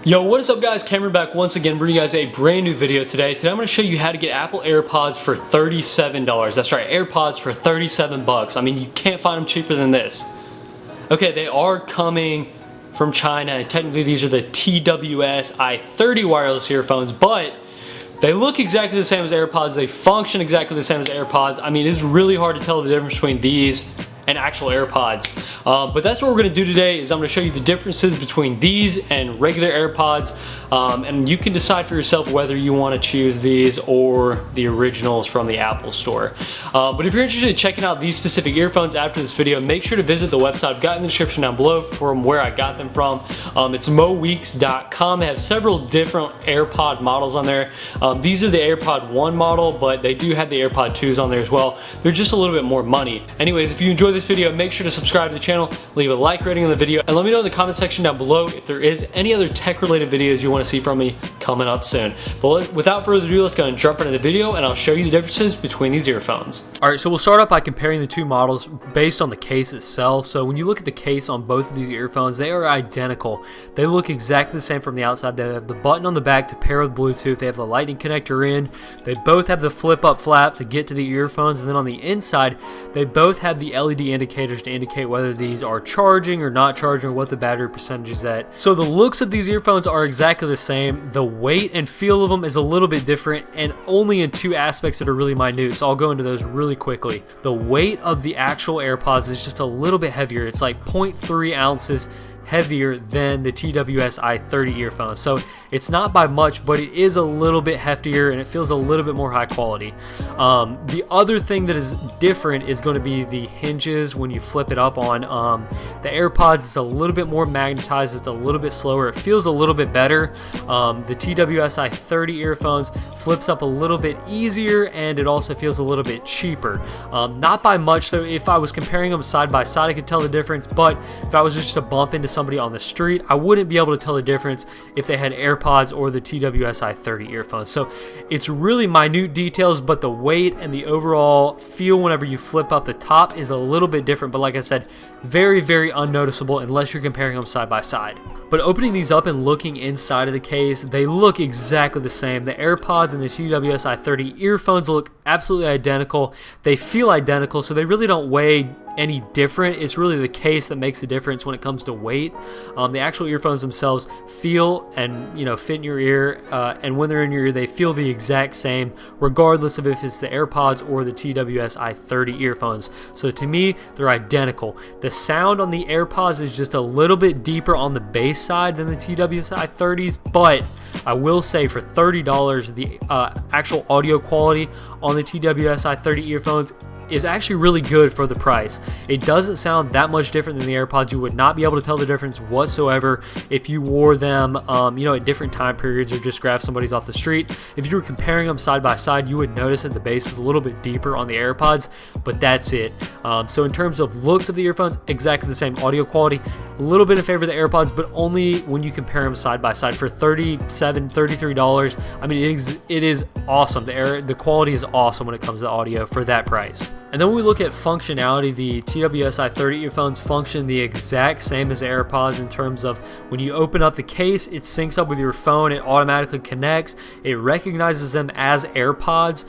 Yo, what is up guys? Cameron back once again, bringing you guys a brand new video today. Today I'm going to show you how to get Apple Airpods for $37. That's right, Airpods for 37 bucks. I mean, you can't find them cheaper than this. Okay, they are coming from China, and technically these are the TWS i30 wireless earphones, but they look exactly the same as AirPods. They function exactly the same as AirPods. I mean, it's really hard to tell the difference between these and actual AirPods. But that's what we're gonna do today. Is I'm gonna show you the differences between these and regular AirPods, and you can decide for yourself whether you wanna choose these or the originals from the Apple store. But if you're interested in checking out these specific earphones after this video, make sure to visit the website I've got in the description down below from where I got them from. It's moweeks.com. They have several different AirPod models on there. These are the AirPod 1 model, but they do have the AirPod 2s on there as well. They're just a little bit more money. Anyways, if you enjoy this video, make sure to subscribe to the channel, leave a like rating on the video, and let me know in the comment section down below if there is any other tech related videos you want to see from me coming up soon. But without further ado, let's go and jump into the video and I'll show you the differences between these earphones. Alright, so we'll start off by comparing the two models based on the case itself. So when you look at the case on both of these earphones, they are identical. They look exactly the same from the outside. They have the button on the back to pair with Bluetooth. They have the lightning connector in. They both have the flip up flap to get to the earphones, and then on the inside they both have the LED indicators to indicate whether these are charging or not charging, or what the battery percentage is at. So the looks of these earphones are exactly the same. The weight and feel of them is a little bit different, and only in two aspects that are really minute, so I'll go into those really quickly. The weight of the actual AirPods is just a little bit heavier. It's like 0.3 ounces heavier than the TWS i30 earphones. So it's not by much, but it is a little bit heftier and it feels a little bit more high quality. The other thing that is different is going to be the hinges when you flip it up on. The AirPods is a little bit more magnetized, it's a little bit slower, it feels a little bit better. The TWS i30 earphones flips up a little bit easier and it also feels a little bit cheaper. Not by much though. If I was comparing them side by side, I could tell the difference, but if I was just to bump into somebody on the street, I wouldn't be able to tell the difference if they had AirPods or the TWS i30 earphones. So it's really minute details, but the weight and the overall feel whenever you flip up the top is a little bit different, but like I said, very, very unnoticeable unless you're comparing them side by side. But opening these up and looking inside of the case, they look exactly the same. The AirPods and the TWS i30 earphones look absolutely identical. They feel identical, so they really don't weigh any different. It's really the case that makes the difference when it comes to weight. The actual earphones themselves feel and fit in your ear, and when they're in your ear, they feel the exact same, regardless of if it's the AirPods or the TWS i30 earphones. So to me, they're identical. The sound on the AirPods is just a little bit deeper on the bass side than the TWS i30s, but I will say for $30, the actual audio quality on the TWS i30 earphones is actually really good for the price. It doesn't sound that much different than the AirPods. You would not be able to tell the difference whatsoever if you wore them at different time periods or just grabbed somebody's off the street. If you were comparing them side by side, you would notice that the bass is a little bit deeper on the AirPods, but that's it. So in terms of looks of the earphones, exactly the same. Audio quality, a little bit in favor of the AirPods, but only when you compare them side by side. For $33, I mean, it is awesome. The quality is awesome when it comes to audio for that price. And then when we look at functionality, the TWS i30 earphones function the exact same as the AirPods in terms of when you open up the case, it syncs up with your phone, it automatically connects, it recognizes them as AirPods,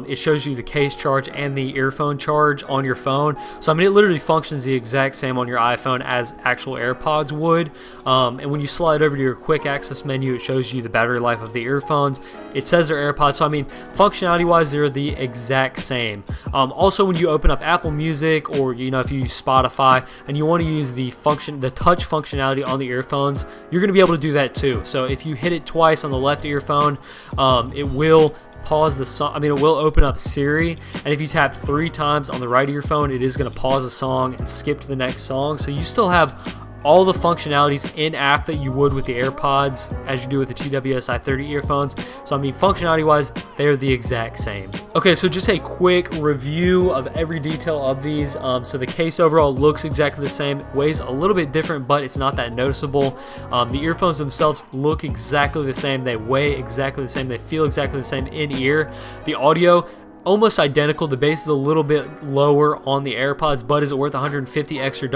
it shows you the case charge and the earphone charge on your phone. So I mean, it literally functions the exact same on your iPhone as actual AirPods would. And when you slide over to your quick access menu, it shows you the battery life of the earphones. It says they're AirPods, so I mean, functionality wise, they're the exact same. Also, when you open up Apple Music or if you use Spotify and you want to use the touch functionality on the earphones, you're going to be able to do that too. So if you hit it twice on the left earphone, it will pause the song. I mean, it will open up Siri, and if you tap 3 times on the right earphone, it is going to pause the song and skip to the next song. So you still have all the functionalities in app that you would with the AirPods as you do with the TWS i30 earphones. So I mean, functionality wise, they're the exact same. Okay, so just a quick review of every detail of these. So the case overall looks exactly the same, weighs a little bit different, but it's not that noticeable. The earphones themselves look exactly the same, they weigh exactly the same, they feel exactly the same in ear. The audio, almost identical. The bass is a little bit lower on the AirPods, but is it worth $150 extra?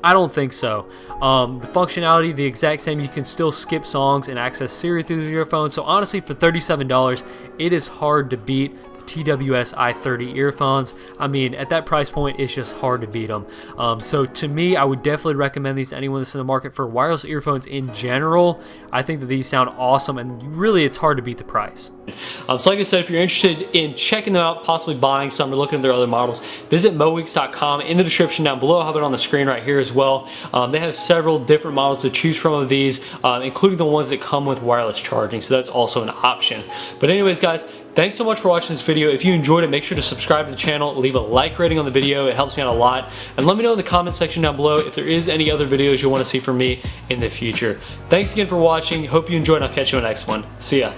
I don't think so. The functionality, the exact same. You can still skip songs and access Siri through your phone. So honestly, for $37, it is hard to beat the TWS i30 earphones. I mean, at that price point, it's just hard to beat them. So to me, I would definitely recommend these to anyone that's in the market for wireless earphones in general. I think that these sound awesome, and really, it's hard to beat the price. So like I said, if you're interested in checking them out, possibly buying some or looking at their other models, visit moweeks.com. In the description down below, I'll have it on the screen right here as well. They have several different models to choose from of these, including the ones that come with wireless charging, so that's also an option. But anyways, guys, thanks so much for watching this video. If you enjoyed it, make sure to subscribe to the channel, leave a like rating on the video. It helps me out a lot. And let me know in the comment section down below if there is any other videos you want to see from me in the future. Thanks again for watching. Hope you enjoyed, and I'll catch you on the next one. See ya.